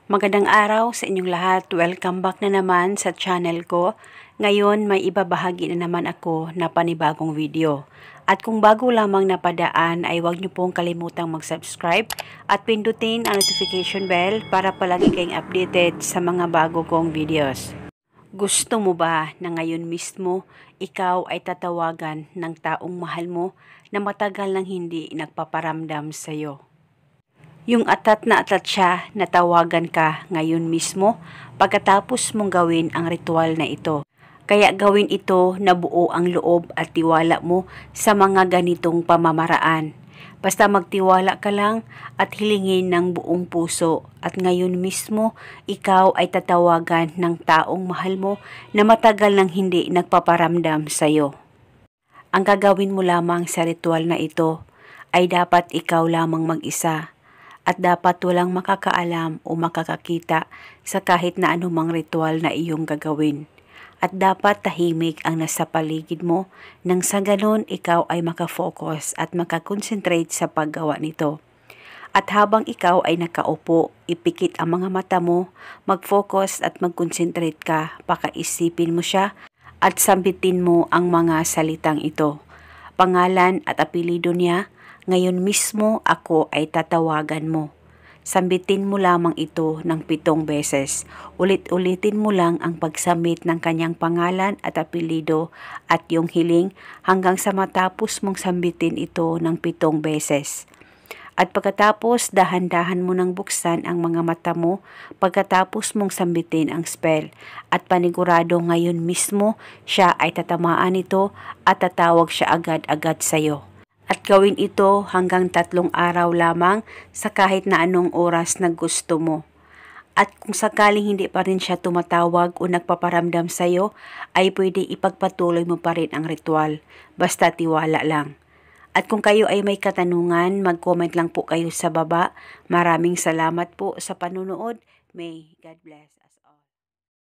Magandang araw sa inyong lahat. Welcome back na naman sa channel ko. Ngayon may ibabahagi na naman ako na panibagong video. At kung bago lamang napadaan ay huwag niyo pong kalimutang mag-subscribe at pindutin ang notification bell para palagi kayong updated sa mga bago kong videos. Gusto mo ba na ngayon mismo ikaw ay tatawagan ng taong mahal mo na matagal nang hindi nagpaparamdam sa iyo? Yung atat na atat siya na tawagan ka ngayon mismo pagkatapos mong gawin ang ritual na ito. Kaya gawin ito na buo ang loob at tiwala mo sa mga ganitong pamamaraan. Basta magtiwala ka lang at hilingin ng buong puso at ngayon mismo ikaw ay tatawagan ng taong mahal mo na matagal nang hindi nagpaparamdam sa iyo. Ang gagawin mo lamang sa ritual na ito ay dapat ikaw lamang mag-isa. At dapat walang makakaalam o makakakita sa kahit na anumang ritual na iyong gagawin. At dapat tahimik ang nasa paligid mo nang sa ganon ikaw ay makafocus at makakonsentrate sa paggawa nito. At habang ikaw ay nakaupo, ipikit ang mga mata mo, mag-focus at mag-concentrate ka, pakaisipin mo siya at sambitin mo ang mga salitang ito. Pangalan at apelyido niya. Ngayon mismo ako ay tatawagan mo. Sambitin mo lamang ito ng 7 beses. Ulit-ulitin mo lang ang pagsambit ng kanyang pangalan at apelyido at yung hiling hanggang sa matapos mong sambitin ito ng 7 beses. At pagkatapos dahan-dahan mo nang buksan ang mga mata mo pagkatapos mong sambitin ang spell at panigurado ngayon mismo siya ay tatamaan nito at tatawag siya agad-agad sa iyo. At gawin ito hanggang 3 araw lamang sa kahit na anong oras na gusto mo. At kung sakaling hindi pa rin siya tumatawag o nagpaparamdam sa iyo, ay pwede ipagpatuloy mo pa rin ang ritual. Basta tiwala lang. At kung kayo ay may katanungan, mag-comment lang po kayo sa baba. Maraming salamat po sa panunood. May God bless.